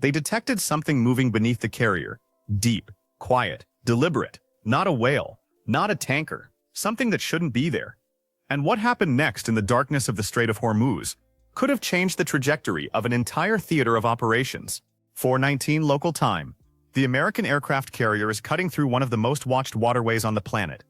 They detected something moving beneath the carrier. Deep, quiet, deliberate. Not a whale, not a tanker. Something that shouldn't be there. And what happened next in the darkness of the Strait of Hormuz could have changed the trajectory of an entire theater of operations. 4:19 local time. The American aircraft carrier is cutting through one of the most watched waterways on the planet.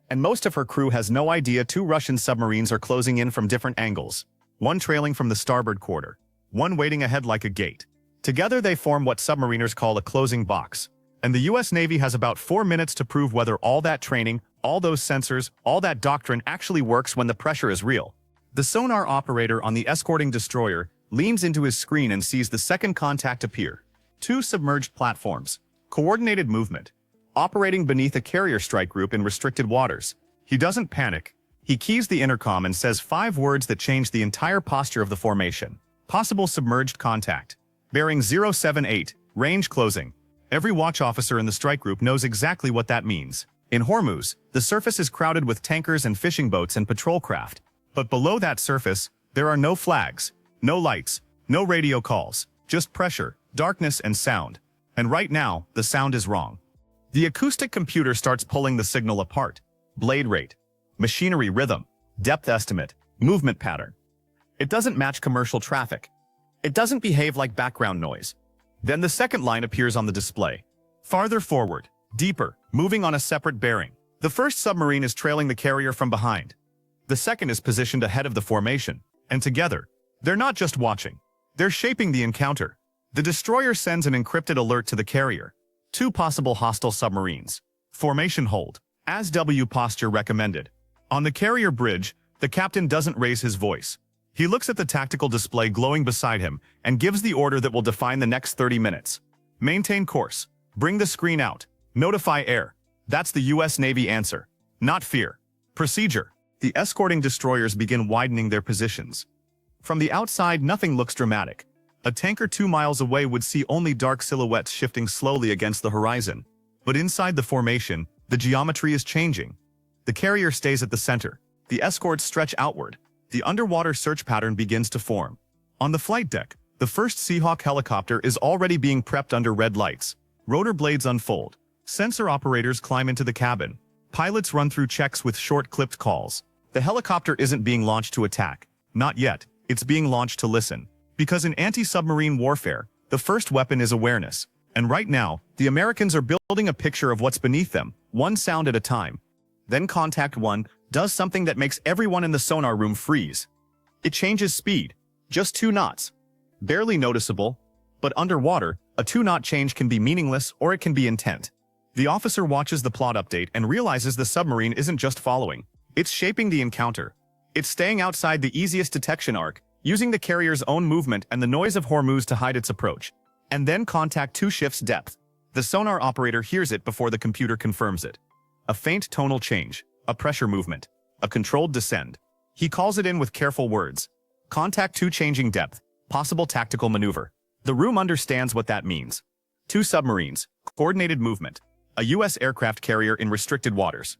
And most of her crew has no idea two Russian submarines are closing in from different angles. One trailing from the starboard quarter, one waiting ahead like a gate. Together they form what submariners call a closing box. And the US Navy has about 4 minutes to prove whether all that training, all those sensors, all that doctrine actually works when the pressure is real. The sonar operator on the escorting destroyer leans into his screen and sees the second contact appear. 2 submerged platforms. Coordinated movement. Operating beneath a carrier strike group in restricted waters. He doesn't panic. He keys the intercom and says 5 words that change the entire posture of the formation. Possible submerged contact. Bearing 078, range closing. Every watch officer in the strike group knows exactly what that means. In Hormuz, the surface is crowded with tankers and fishing boats and patrol craft. But below that surface, there are no flags, no lights, no radio calls, just pressure, darkness, and sound. And right now, the sound is wrong. The acoustic computer starts pulling the signal apart. Blade rate, machinery rhythm, depth estimate, movement pattern. It doesn't match commercial traffic. It doesn't behave like background noise. Then the second line appears on the display. Farther forward, deeper, moving on a separate bearing. The first submarine is trailing the carrier from behind. The second is positioned ahead of the formation. And together, they're not just watching. They're shaping the encounter. The destroyer sends an encrypted alert to the carrier. 2 possible hostile submarines. Formation hold. As W posture recommended. On the carrier bridge, the captain doesn't raise his voice. He looks at the tactical display glowing beside him and gives the order that will define the next 30 minutes. Maintain course. Bring the screen out. Notify air. That's the US Navy answer. Not fear. Procedure. The escorting destroyers begin widening their positions. From the outside, nothing looks dramatic. A tanker 2 miles away would see only dark silhouettes shifting slowly against the horizon. But inside the formation, the geometry is changing. The carrier stays at the center. The escorts stretch outward. The underwater search pattern begins to form. On the flight deck, the first Seahawk helicopter is already being prepped under red lights. Rotor blades unfold. Sensor operators climb into the cabin. Pilots run through checks with short clipped calls. The helicopter isn't being launched to attack. Not yet. It's being launched to listen. Because in anti-submarine warfare, the first weapon is awareness. And right now, the Americans are building a picture of what's beneath them, one sound at a time. Then Contact 1 does something that makes everyone in the sonar room freeze. It changes speed. Just 2 knots. Barely noticeable, but underwater, a 2-knot change can be meaningless or it can be intent. The officer watches the plot update and realizes the submarine isn't just following. It's shaping the encounter. It's staying outside the easiest detection arc, using the carrier's own movement and the noise of Hormuz to hide its approach. And then Contact 2 shifts depth. The sonar operator hears it before the computer confirms it. A faint tonal change, a pressure movement, a controlled descend. He calls it in with careful words. Contact 2 changing depth, possible tactical maneuver. The room understands what that means. 2 submarines, coordinated movement, a US aircraft carrier in restricted waters.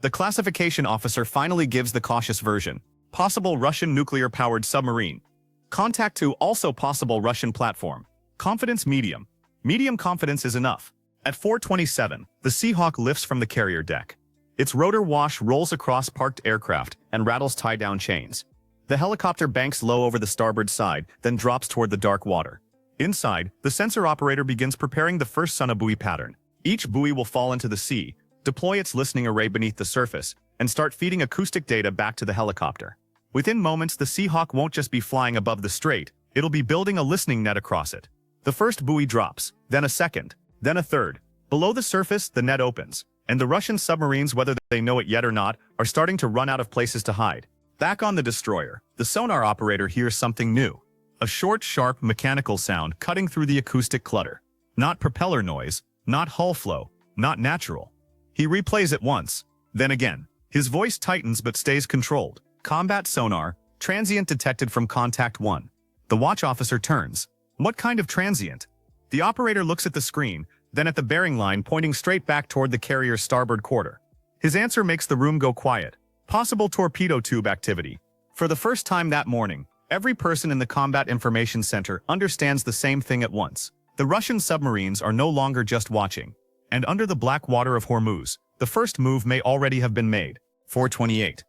The classification officer finally gives the cautious version. Possible Russian nuclear-powered submarine. Contact 2 also possible Russian platform. Confidence medium. Medium confidence is enough. At 4:27, the Seahawk lifts from the carrier deck. Its rotor wash rolls across parked aircraft and rattles tie-down chains. The helicopter banks low over the starboard side, then drops toward the dark water. Inside, the sensor operator begins preparing the first sonobuoy pattern. Each buoy will fall into the sea, deploy its listening array beneath the surface, and start feeding acoustic data back to the helicopter. Within moments, the Seahawk won't just be flying above the strait, it'll be building a listening net across it. The first buoy drops, then a second, then a third. Below the surface, the net opens, and the Russian submarines, whether they know it yet or not, are starting to run out of places to hide. Back on the destroyer, the sonar operator hears something new. A short, sharp, mechanical sound cutting through the acoustic clutter. Not propeller noise, not hull flow, not natural. He replays it once, then again. His voice tightens but stays controlled. Combat sonar, transient detected from Contact 1. The watch officer turns. What kind of transient? The operator looks at the screen, then at the bearing line pointing straight back toward the carrier's starboard quarter. His answer makes the room go quiet. Possible torpedo tube activity. For the first time that morning, every person in the Combat Information Center understands the same thing at once. The Russian submarines are no longer just watching. And under the black water of Hormuz, the first move may already have been made. 428.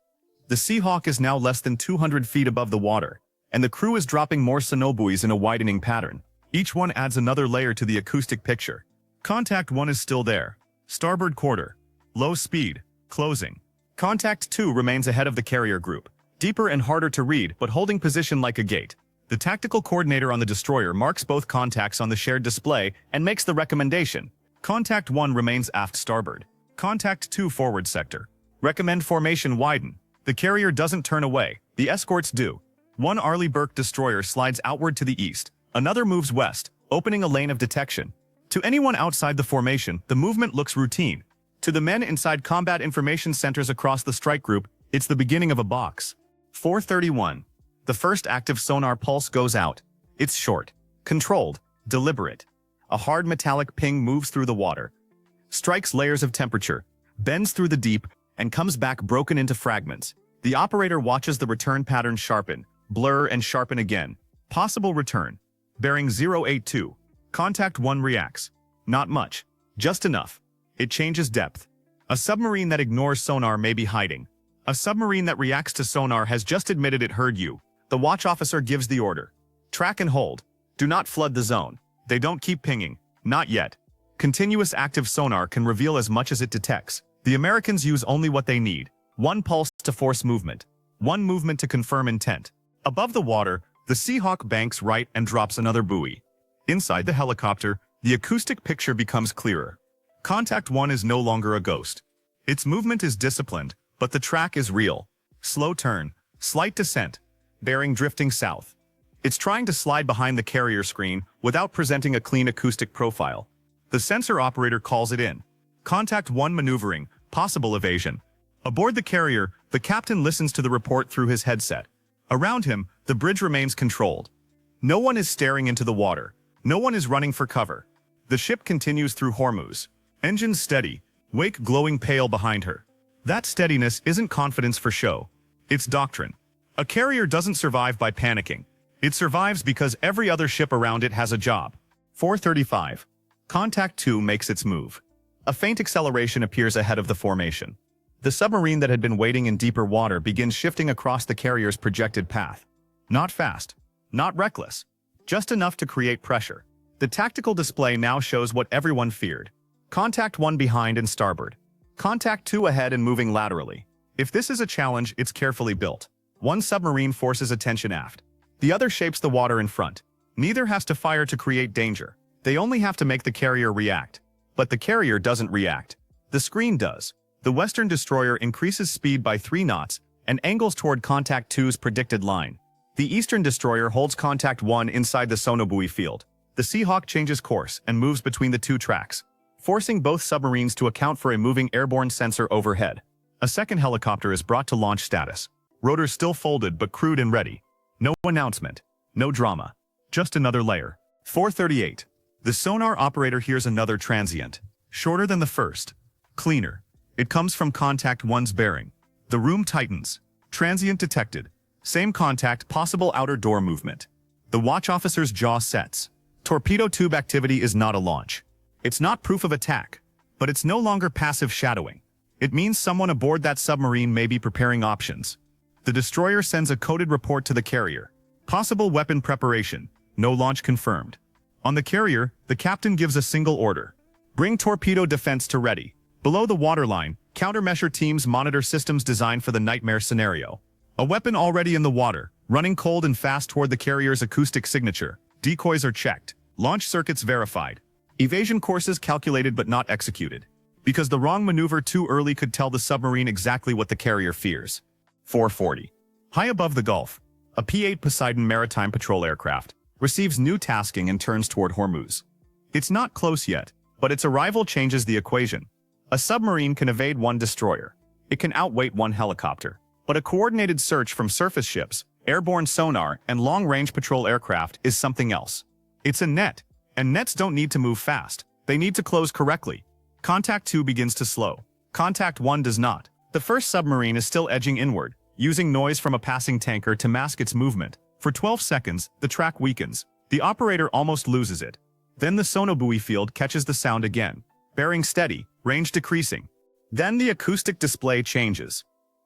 The Seahawk is now less than 200 feet above the water, and the crew is dropping more sonobuoys in a widening pattern. Each one adds another layer to the acoustic picture. Contact 1 is still there. Starboard quarter. Low speed. Closing. Contact 2 remains ahead of the carrier group. Deeper and harder to read, but holding position like a gate. The tactical coordinator on the destroyer marks both contacts on the shared display and makes the recommendation. Contact 1 remains aft starboard. Contact 2 forward sector. Recommend formation widen. The carrier doesn't turn away. The escorts do. One Arleigh Burke destroyer slides outward to the east. Another moves west, opening a lane of detection. To anyone outside the formation, the movement looks routine. To the men inside combat information centers across the strike group, it's the beginning of a box. 431. The first active sonar pulse goes out. It's short, controlled, deliberate. A hard metallic ping moves through the water, strikes layers of temperature, bends through the deep, and comes back broken into fragments. The operator watches the return pattern sharpen, blur and sharpen again. Possible return. Bearing 082. Contact 1 reacts. Not much. Just enough. It changes depth. A submarine that ignores sonar may be hiding. A submarine that reacts to sonar has just admitted it heard you. The watch officer gives the order. Track and hold. Do not flood the zone. They don't keep pinging. Not yet. Continuous active sonar can reveal as much as it detects. The Americans use only what they need. One pulse to force movement. One movement to confirm intent. Above the water, the Seahawk banks right and drops another buoy. Inside the helicopter, the acoustic picture becomes clearer. Contact 1 is no longer a ghost. Its movement is disciplined, but the track is real. Slow turn, slight descent, bearing drifting south. It's trying to slide behind the carrier screen without presenting a clean acoustic profile. The sensor operator calls it in. Contact 1 maneuvering, possible evasion. Aboard the carrier, the captain listens to the report through his headset. Around him, the bridge remains controlled. No one is staring into the water. No one is running for cover. The ship continues through Hormuz. Engines steady, wake glowing pale behind her. That steadiness isn't confidence for show. It's doctrine. A carrier doesn't survive by panicking. It survives because every other ship around it has a job. 435. Contact 2 makes its move. A faint acceleration appears ahead of the formation. The submarine that had been waiting in deeper water begins shifting across the carrier's projected path. Not fast. Not reckless. Just enough to create pressure. The tactical display now shows what everyone feared. Contact 1 behind and starboard. Contact 2 ahead and moving laterally. If this is a challenge, it's carefully built. One submarine forces attention aft. The other shapes the water in front. Neither has to fire to create danger. They only have to make the carrier react. But the carrier doesn't react. The screen does. The Western destroyer increases speed by 3 knots and angles toward Contact 2's predicted line. The Eastern destroyer holds Contact 1 inside the sonobuoy field. The Seahawk changes course and moves between the 2 tracks, forcing both submarines to account for a moving airborne sensor overhead. A second helicopter is brought to launch status. Rotors still folded but crewed and ready. No announcement. No drama. Just another layer. 438. The sonar operator hears another transient. Shorter than the first. Cleaner. It comes from Contact 1's bearing. The room tightens. Transient detected. Same contact, possible outer door movement. The watch officer's jaw sets. Torpedo tube activity is not a launch. It's not proof of attack. But it's no longer passive shadowing. It means someone aboard that submarine may be preparing options. The destroyer sends a coded report to the carrier. Possible weapon preparation. No launch confirmed. On the carrier, the captain gives a single order. Bring torpedo defense to ready. Below the waterline, countermeasure teams monitor systems designed for the nightmare scenario. A weapon already in the water, running cold and fast toward the carrier's acoustic signature. Decoys are checked. Launch circuits verified. Evasion courses calculated but not executed. Because the wrong maneuver too early could tell the submarine exactly what the carrier fears. 440. High above the Gulf, a P-8 Poseidon maritime patrol aircraft receives new tasking and turns toward Hormuz. It's not close yet, but its arrival changes the equation. A submarine can evade one destroyer. It can outweight one helicopter. But a coordinated search from surface ships, airborne sonar, and long-range patrol aircraft is something else. It's a net, and nets don't need to move fast. They need to close correctly. Contact 2 begins to slow. Contact 1 does not. The first submarine is still edging inward, using noise from a passing tanker to mask its movement. For 12 seconds, the track weakens. The operator almost loses it. Then the sonobuoy field catches the sound again, bearing steady, range decreasing. Then the acoustic display changes.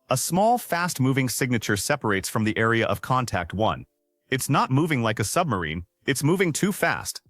A small, fast-moving signature separates from the area of contact 1. It's not moving like a submarine, it's moving too fast.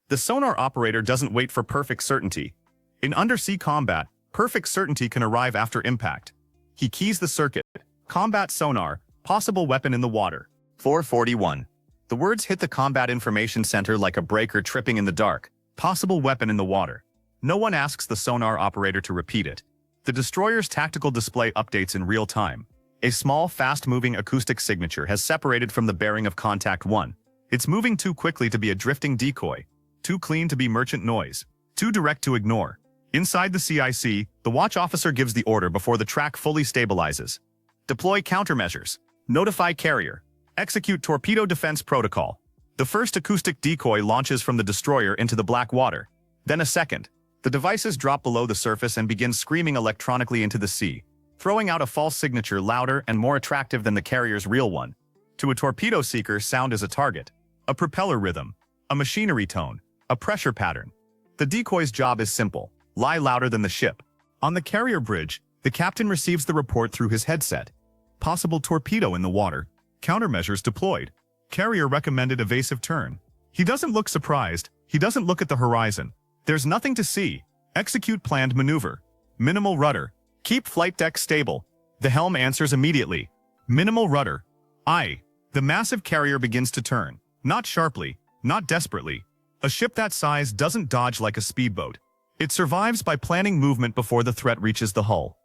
The sonar operator doesn't wait for perfect certainty. In undersea combat, perfect certainty can arrive after impact. He keys the circuit. Combat sonar, possible weapon in the water. 441. The words hit the combat information center like a breaker tripping in the dark. Possible weapon in the water. No one asks the sonar operator to repeat it. The destroyer's tactical display updates in real time. A small, fast-moving acoustic signature has separated from the bearing of contact 1. It's moving too quickly to be a drifting decoy, too clean to be merchant noise, too direct to ignore. Inside the CIC, the watch officer gives the order before the track fully stabilizes. Deploy countermeasures. Notify carrier. Execute torpedo defense protocol. The first acoustic decoy launches from the destroyer into the black water. Then a second. The devices drop below the surface and begin screaming electronically into the sea, throwing out a false signature louder and more attractive than the carrier's real one. To a torpedo seeker, sound is a target, a propeller rhythm, a machinery tone, a pressure pattern. The decoy's job is simple: lie louder than the ship. On the carrier bridge, the captain receives the report through his headset. Possible torpedo in the water. Countermeasures deployed. Carrier recommended evasive turn. He doesn't look surprised. He doesn't look at the horizon. There's nothing to see. Execute planned maneuver. Minimal rudder. Keep flight deck stable. The helm answers immediately. Minimal rudder. Aye. The massive carrier begins to turn. Not sharply, not desperately. A ship that size doesn't dodge like a speedboat. It survives by planning movement before the threat reaches the hull.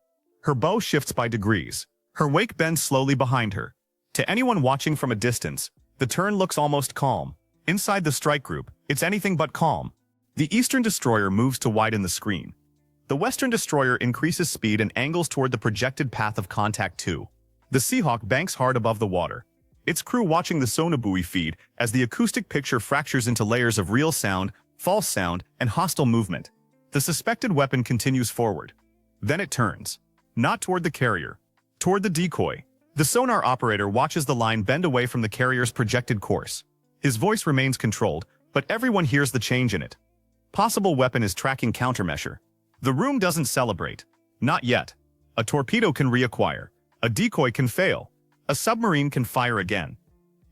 Her bow shifts by degrees. Her wake bends slowly behind her. To anyone watching from a distance, the turn looks almost calm. Inside the strike group, it's anything but calm. The eastern destroyer moves to widen the screen. The western destroyer increases speed and angles toward the projected path of contact 2. The Seahawk banks hard above the water. Its crew watching the sonobuoy feed as the acoustic picture fractures into layers of real sound, false sound, and hostile movement. The suspected weapon continues forward. Then it turns. Not toward the carrier. Toward the decoy. The sonar operator watches the line bend away from the carrier's projected course. His voice remains controlled, but everyone hears the change in it. Possible weapon is tracking countermeasure. The room doesn't celebrate. Not yet. A torpedo can reacquire. A decoy can fail. A submarine can fire again.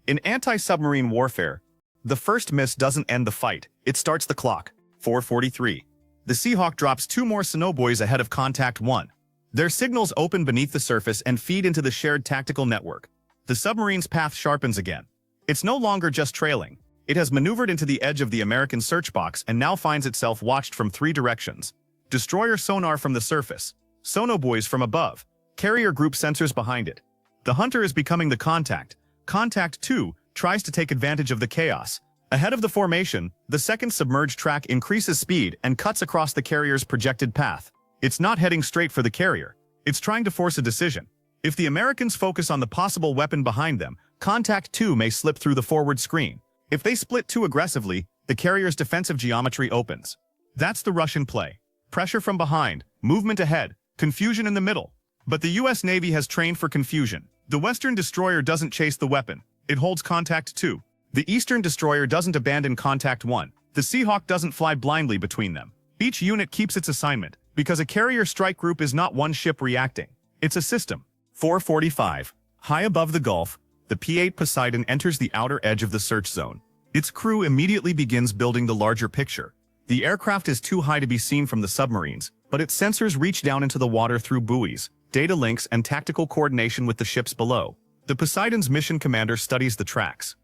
In anti-submarine warfare, the first miss doesn't end the fight, it starts the clock. 443. The Seahawk drops 2 more sonobuoys ahead of contact 1. Their signals open beneath the surface and feed into the shared tactical network. The submarine's path sharpens again. It's no longer just trailing. It has maneuvered into the edge of the American search box and now finds itself watched from 3 directions. Destroyer sonar from the surface, sonobuoys from above, carrier group sensors behind it. The hunter is becoming the contact. Contact 2 tries to take advantage of the chaos. Ahead of the formation, the second submerged track increases speed and cuts across the carrier's projected path. It's not heading straight for the carrier. It's trying to force a decision. If the Americans focus on the possible weapon behind them, contact 2 may slip through the forward screen. If they split too aggressively, the carrier's defensive geometry opens. That's the Russian play. Pressure from behind, movement ahead, confusion in the middle. But the US Navy has trained for confusion. The Western destroyer doesn't chase the weapon. It holds contact 2. The Eastern destroyer doesn't abandon contact 1. The Seahawk doesn't fly blindly between them. Each unit keeps its assignment, because a carrier strike group is not one ship reacting. It's a system. 445. High above the Gulf, the P-8 Poseidon enters the outer edge of the search zone. Its crew immediately begins building the larger picture. The aircraft is too high to be seen from the submarines, but its sensors reach down into the water through buoys, data links, and tactical coordination with the ships below. The Poseidon's mission commander studies the tracks.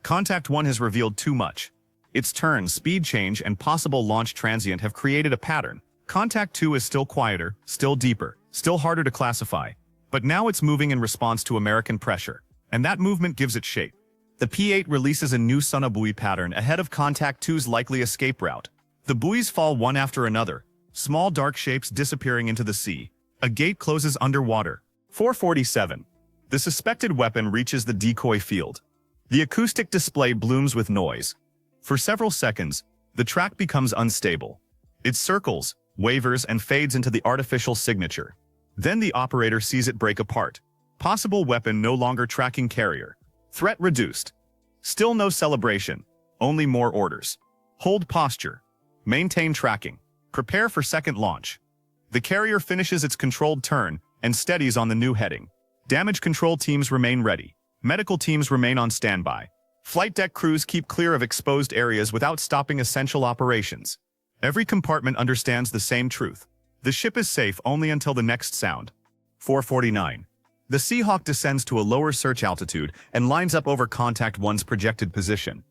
Contact 1 has revealed too much. Its turn, speed change, and possible launch transient have created a pattern. Contact 2 is still quieter, still deeper, still harder to classify. But now it's moving in response to American pressure. And that movement gives it shape. The P-8 releases a new sonobuoy pattern ahead of Contact 2's likely escape route. The buoys fall one after another, small dark shapes disappearing into the sea. A gate closes underwater. 447. The suspected weapon reaches the decoy field. The acoustic display blooms with noise. For several seconds, the track becomes unstable. It circles, wavers, and fades into the artificial signature. Then the operator sees it break apart. Possible weapon no longer tracking carrier. Threat reduced. Still no celebration. Only more orders. Hold posture. Maintain tracking. Prepare for second launch. The carrier finishes its controlled turn and steadies on the new heading. Damage control teams remain ready. Medical teams remain on standby. Flight deck crews keep clear of exposed areas without stopping essential operations. Every compartment understands the same truth. The ship is safe only until the next sound. 4:49. The Seahawk descends to a lower search altitude and lines up over Contact 1's projected position.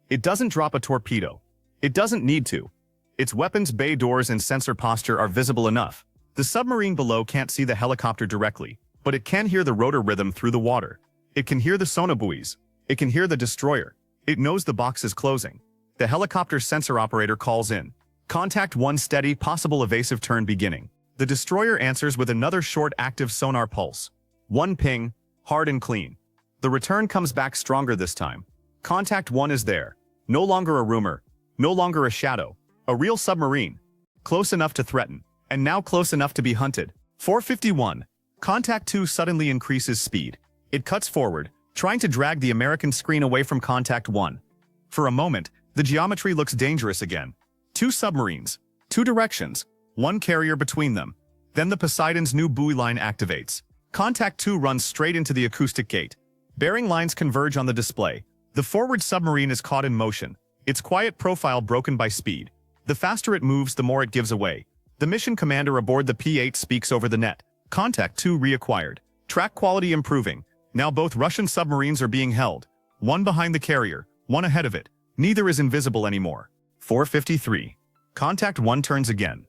It doesn't drop a torpedo. It doesn't need to. Its weapons bay doors and sensor posture are visible enough. The submarine below can't see the helicopter directly, but it can hear the rotor rhythm through the water. It can hear the sonobuoys. It can hear the destroyer. It knows the box is closing. The helicopter sensor operator calls in. Contact 1 steady, possible evasive turn beginning. The destroyer answers with another short active sonar pulse. 1 ping, hard and clean. The return comes back stronger this time. Contact 1 is there. No longer a rumor. No longer a shadow. A real submarine. Close enough to threaten. And now close enough to be hunted. 4:51. Contact 2 suddenly increases speed. It cuts forward, trying to drag the American screen away from Contact 1. For a moment, the geometry looks dangerous again. 2 submarines, 2 directions, 1 carrier between them. Then the Poseidon's new buoy line activates. Contact 2 runs straight into the acoustic gate. Bearing lines converge on the display. The forward submarine is caught in motion, its quiet profile broken by speed. The faster it moves, the more it gives away. The mission commander aboard the P-8 speaks over the net. Contact 2 reacquired. Track quality improving. Now both Russian submarines are being held. One behind the carrier, one ahead of it. Neither is invisible anymore. 4:53. Contact 1 turns again.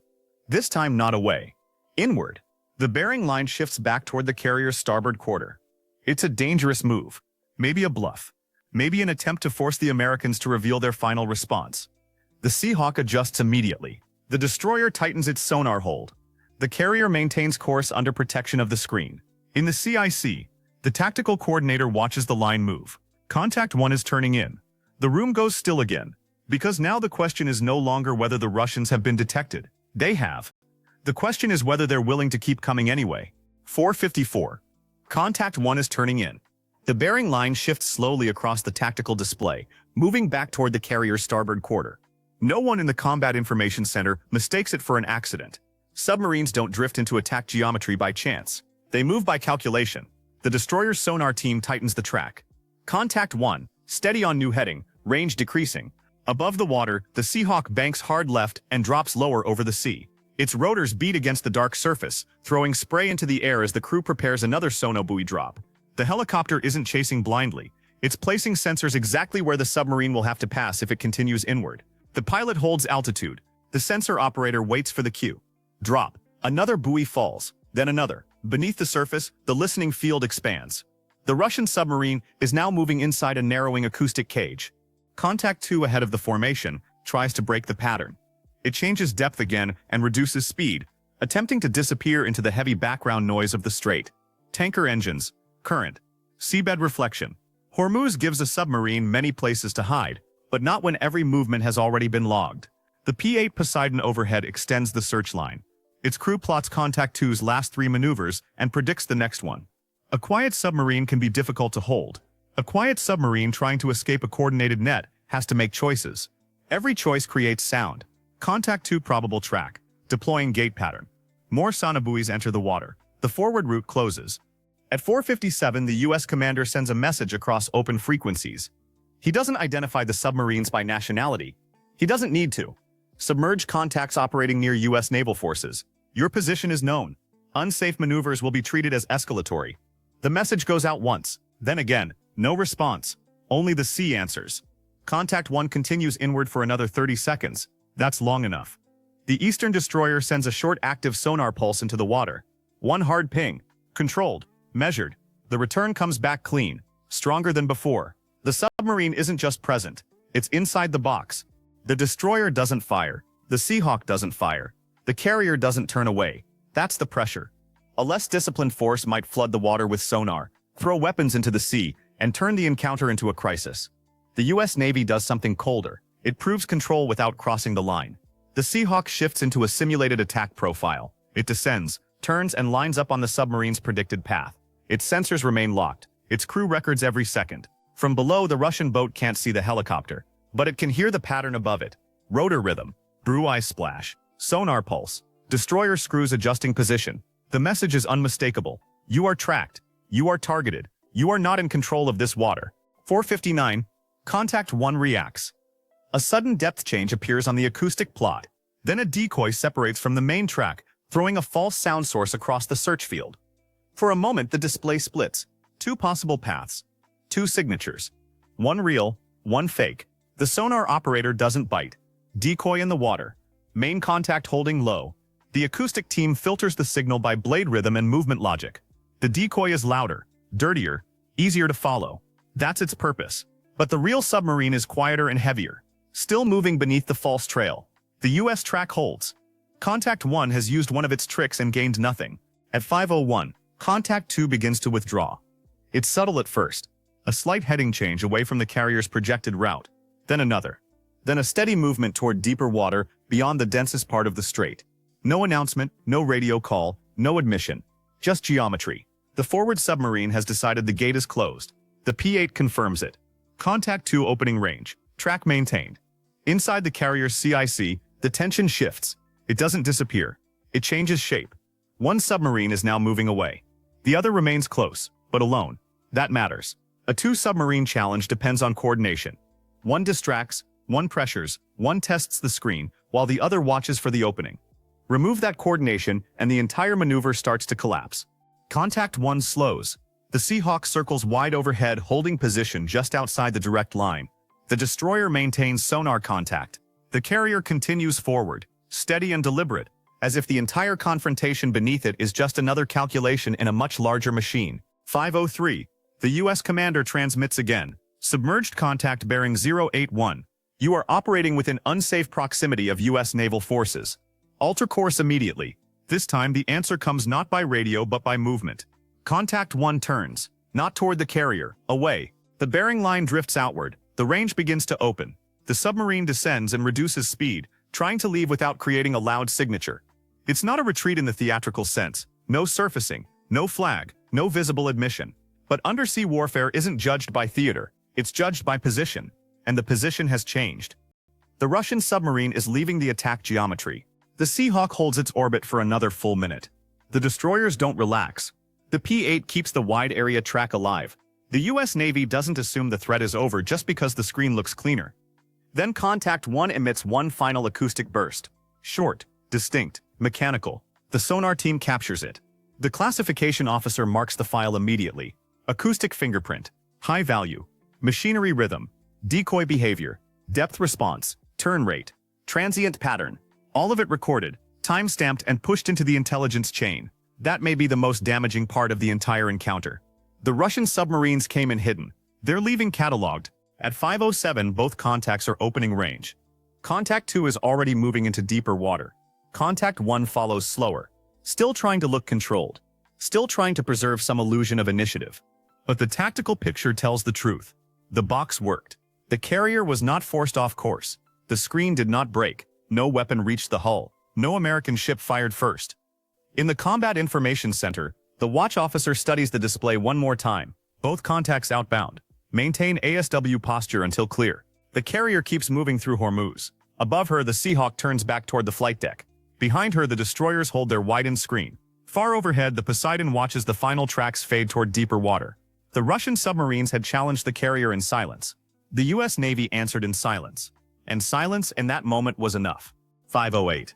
This time not away. Inward. The bearing line shifts back toward the carrier's starboard quarter. It's a dangerous move. Maybe a bluff. Maybe an attempt to force the Americans to reveal their final response. The Seahawk adjusts immediately. The destroyer tightens its sonar hold. The carrier maintains course under protection of the screen. In the CIC, the tactical coordinator watches the line move. Contact 1 is turning in. The room goes still again, because now the question is no longer whether the Russians have been detected. They have. The question is whether they're willing to keep coming anyway. 4:54. Contact 1 is turning in. The bearing line shifts slowly across the tactical display, moving back toward the carrier's starboard quarter. No one in the Combat Information Center mistakes it for an accident. Submarines don't drift into attack geometry by chance. They move by calculation. The destroyer's sonar team tightens the track. Contact 1, steady on new heading, range decreasing. Above the water, the Seahawk banks hard left and drops lower over the sea. Its rotors beat against the dark surface, throwing spray into the air as the crew prepares another sonobuoy drop. The helicopter isn't chasing blindly. It's placing sensors exactly where the submarine will have to pass if it continues inward. The pilot holds altitude. The sensor operator waits for the cue. Drop. Another buoy falls, then another. Beneath the surface, the listening field expands. The Russian submarine is now moving inside a narrowing acoustic cage. Contact 2 ahead of the formation tries to break the pattern. It changes depth again and reduces speed, attempting to disappear into the heavy background noise of the strait. Tanker engines, current, seabed reflection. Hormuz gives a submarine many places to hide, but not when every movement has already been logged. The P-8 Poseidon overhead extends the search line. Its crew plots Contact 2's last 3 maneuvers and predicts the next one. A quiet submarine can be difficult to hold. A quiet submarine trying to escape a coordinated net has to make choices. Every choice creates sound. Contact 2 probable track. Deploying gate pattern. More sonobuoys enter the water. The forward route closes. At 4:57, the U.S. commander sends a message across open frequencies. He doesn't identify the submarines by nationality. He doesn't need to. Submerged contacts operating near U.S. naval forces. Your position is known. Unsafe maneuvers will be treated as escalatory. The message goes out once, then again. No response. Only the sea answers. Contact 1 continues inward for another 30 seconds. That's long enough. The Eastern destroyer sends a short active sonar pulse into the water. One hard ping. Controlled. Measured. The return comes back clean. Stronger than before. The submarine isn't just present. It's inside the box. The destroyer doesn't fire. The Seahawk doesn't fire. The carrier doesn't turn away. That's the pressure. A less disciplined force might flood the water with sonar, throw weapons into the sea, and turn the encounter into a crisis. The U.S. Navy does something colder. It proves control without crossing the line. The Seahawk shifts into a simulated attack profile. It descends, turns, and lines up on the submarine's predicted path. Its sensors remain locked. Its crew records every second. From below, the Russian boat can't see the helicopter, but it can hear the pattern above it. rotor rhythm, buoy splash, sonar pulse, destroyer screws adjusting position. The message is unmistakable. You are tracked. You are targeted. You are not in control of this water. 4:59. Contact 1 reacts. A sudden depth change appears on the acoustic plot. Then a decoy separates from the main track, throwing a false sound source across the search field. For a moment, the display splits. 2 possible paths. 2 signatures. 1 real, 1 fake. The sonar operator doesn't bite. Decoy in the water. Main contact holding low. The acoustic team filters the signal by blade rhythm and movement logic. The decoy is louder, dirtier, easier to follow. That's its purpose. But the real submarine is quieter and heavier, still moving beneath the false trail. The US track holds. Contact 1 has used one of its tricks and gained nothing. At 5:01, Contact 2 begins to withdraw. It's subtle at first. A slight heading change away from the carrier's projected route. Then another. Then a steady movement toward deeper water beyond the densest part of the strait. No announcement, no radio call, no admission. Just geometry. The forward submarine has decided the gate is closed. The P-8 confirms it. Contact 2 opening range. Track maintained. Inside the carrier's CIC, the tension shifts. It doesn't disappear. It changes shape. One submarine is now moving away. The other remains close, but alone. That matters. A 2-submarine challenge depends on coordination. One distracts, one pressures, one tests the screen, while the other watches for the opening. Remove that coordination, and the entire maneuver starts to collapse. Contact 1 slows. The Seahawk circles wide overhead, holding position just outside the direct line. The destroyer maintains sonar contact. The carrier continues forward, steady and deliberate, as if the entire confrontation beneath it is just another calculation in a much larger machine. 5:03. The U.S. commander transmits again. Submerged contact bearing 081. You are operating within unsafe proximity of U.S. naval forces. Alter course immediately. This time the answer comes not by radio but by movement. Contact 1 turns, not toward the carrier, away. The bearing line drifts outward. The range begins to open. The submarine descends and reduces speed, trying to leave without creating a loud signature. It's not a retreat in the theatrical sense. No surfacing, no flag, no visible admission. But undersea warfare isn't judged by theater. It's judged by position. And the position has changed. The Russian submarine is leaving the attack geometry. The Seahawk holds its orbit for another full minute. The destroyers don't relax. The P-8 keeps the wide area track alive. The U.S. Navy doesn't assume the threat is over just because the screen looks cleaner. Then Contact 1 emits one final acoustic burst. Short, distinct, mechanical. The sonar team captures it. The classification officer marks the file immediately. Acoustic fingerprint. High value. Machinery rhythm. Decoy behavior. Depth response. Turn rate. Transient pattern. All of it recorded, time-stamped and pushed into the intelligence chain. That may be the most damaging part of the entire encounter. The Russian submarines came in hidden. They're leaving cataloged. At 5:07, both contacts are opening range. Contact 2 is already moving into deeper water. Contact 1 follows slower. Still trying to look controlled. Still trying to preserve some illusion of initiative. But the tactical picture tells the truth. The box worked. The carrier was not forced off course. The screen did not break. No weapon reached the hull. No American ship fired first. In the Combat Information Center, the watch officer studies the display one more time. Both contacts outbound. Maintain ASW posture until clear. The carrier keeps moving through Hormuz. Above her, the Seahawk turns back toward the flight deck. Behind her, the destroyers hold their widened screen. Far overhead, the Poseidon watches the final tracks fade toward deeper water. The Russian submarines had challenged the carrier in silence. The U.S. Navy answered in silence. And silence in that moment was enough. 5:08.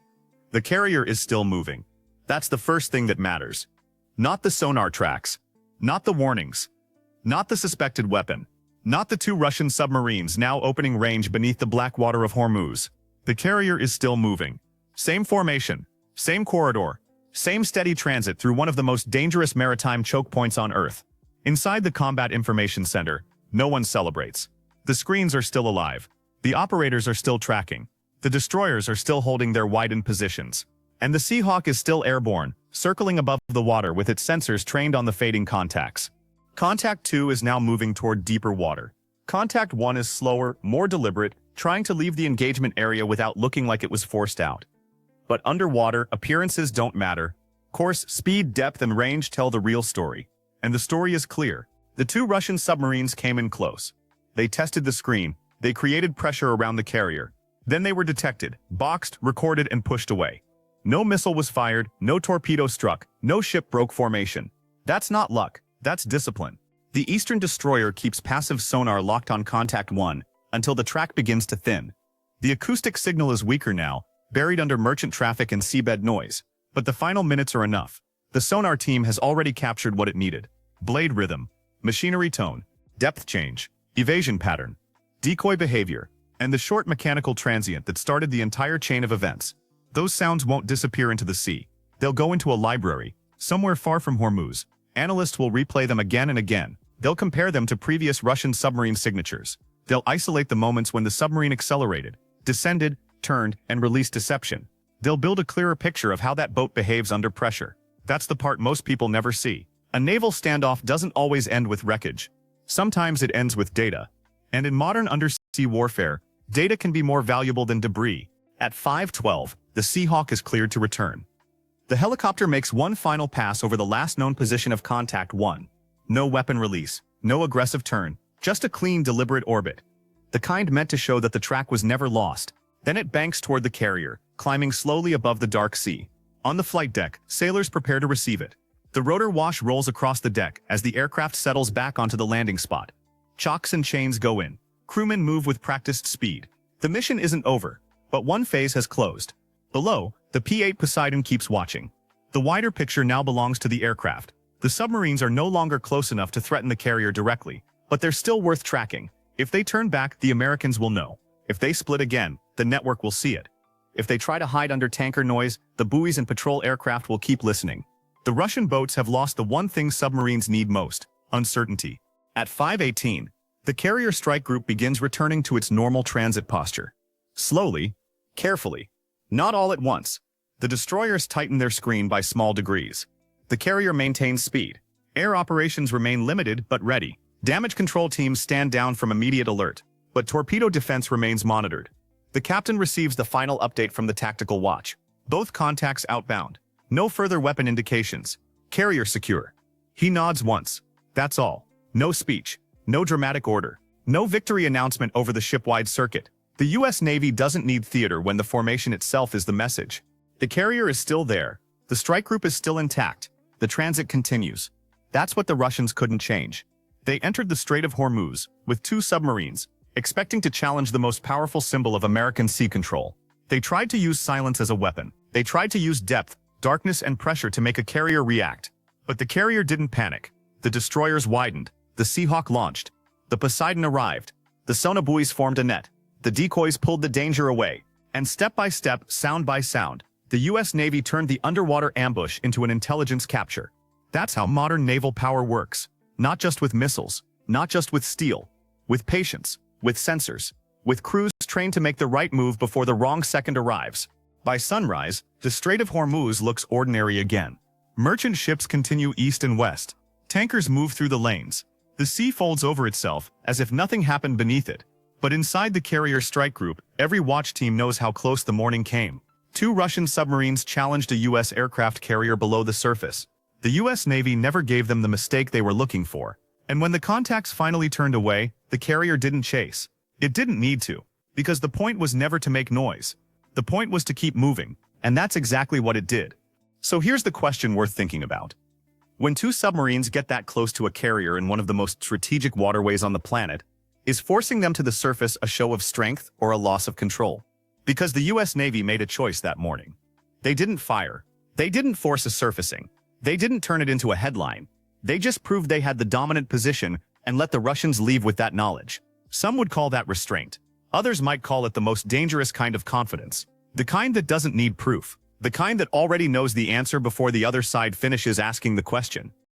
The carrier is still moving. That's the first thing that matters. Not the sonar tracks. Not the warnings. Not the suspected weapon. Not the 2 Russian submarines now opening range beneath the black water of Hormuz. The carrier is still moving. Same formation. Same corridor. Same steady transit through one of the most dangerous maritime choke points on Earth. Inside the Combat Information Center, no one celebrates. The screens are still alive. The operators are still tracking. The destroyers are still holding their widened positions. And the Seahawk is still airborne, circling above the water with its sensors trained on the fading contacts. Contact 2 is now moving toward deeper water. Contact 1 is slower, more deliberate, trying to leave the engagement area without looking like it was forced out. But underwater, appearances don't matter. Course, speed, depth, and range tell the real story. And the story is clear. The 2 Russian submarines came in close. They tested the screen. They created pressure around the carrier. Then they were detected, boxed, recorded, and pushed away. No missile was fired, no torpedo struck, no ship broke formation. That's not luck, that's discipline. The Eastern destroyer keeps passive sonar locked on Contact 1 until the track begins to thin. The acoustic signal is weaker now, buried under merchant traffic and seabed noise, but the final minutes are enough. The sonar team has already captured what it needed. Blade rhythm, machinery tone, depth change, evasion pattern, decoy behavior, and the short mechanical transient that started the entire chain of events. Those sounds won't disappear into the sea. They'll go into a library, somewhere far from Hormuz. Analysts will replay them again and again. They'll compare them to previous Russian submarine signatures. They'll isolate the moments when the submarine accelerated, descended, turned, and released deception. They'll build a clearer picture of how that boat behaves under pressure. That's the part most people never see. A naval standoff doesn't always end with wreckage. Sometimes it ends with data. And in modern undersea warfare, data can be more valuable than debris. At 5:12, the Seahawk is cleared to return. The helicopter makes one final pass over the last known position of Contact 1. No weapon release, no aggressive turn, just a clean, deliberate orbit. The kind meant to show that the track was never lost. Then it banks toward the carrier, climbing slowly above the dark sea. On the flight deck, sailors prepare to receive it. The rotor wash rolls across the deck as the aircraft settles back onto the landing spot. Chocks and chains go in. Crewmen move with practiced speed. The mission isn't over, but one phase has closed. Below, the P-8 Poseidon keeps watching. The wider picture now belongs to the aircraft. The submarines are no longer close enough to threaten the carrier directly, but they're still worth tracking. If they turn back, the Americans will know. If they split again, the network will see it. If they try to hide under tanker noise, the buoys and patrol aircraft will keep listening. The Russian boats have lost the one thing submarines need most: uncertainty. At 5:18, the carrier strike group begins returning to its normal transit posture. Slowly, carefully, not all at once. The destroyers tighten their screen by small degrees. The carrier maintains speed. Air operations remain limited but ready. Damage control teams stand down from immediate alert, but torpedo defense remains monitored. The captain receives the final update from the tactical watch. Both contacts outbound. No further weapon indications. Carrier secure. He nods once. That's all. No speech. No dramatic order. No victory announcement over the ship-wide circuit. The U.S. Navy doesn't need theater when the formation itself is the message. The carrier is still there. The strike group is still intact. The transit continues. That's what the Russians couldn't change. They entered the Strait of Hormuz with 2 submarines, expecting to challenge the most powerful symbol of American sea control. They tried to use silence as a weapon. They tried to use depth, darkness, and pressure to make a carrier react. But the carrier didn't panic. The destroyers widened. The Seahawk launched. The Poseidon arrived. The sonobuoys formed a net. The decoys pulled the danger away. And step by step, sound by sound, the U.S. Navy turned the underwater ambush into an intelligence capture. That's how modern naval power works. Not just with missiles, not just with steel, with patience, with sensors, with crews trained to make the right move before the wrong second arrives. By sunrise, the Strait of Hormuz looks ordinary again. Merchant ships continue east and west. Tankers move through the lanes. The sea folds over itself as if nothing happened beneath it. But inside the carrier strike group, every watch team knows how close the morning came. 2 Russian submarines challenged a U.S. aircraft carrier below the surface. The U.S. Navy never gave them the mistake they were looking for. And when the contacts finally turned away, the carrier didn't chase. It didn't need to, because the point was never to make noise. The point was to keep moving, and that's exactly what it did. So here's the question worth thinking about. When 2 submarines get that close to a carrier in one of the most strategic waterways on the planet, is forcing them to the surface a show of strength or a loss of control? Because the U.S. Navy made a choice that morning. They didn't fire. They didn't force a surfacing. They didn't turn it into a headline. They just proved they had the dominant position and let the Russians leave with that knowledge. Some would call that restraint. Others might call it the most dangerous kind of confidence. The kind that doesn't need proof. The kind that already knows the answer before the other side finishes asking the question.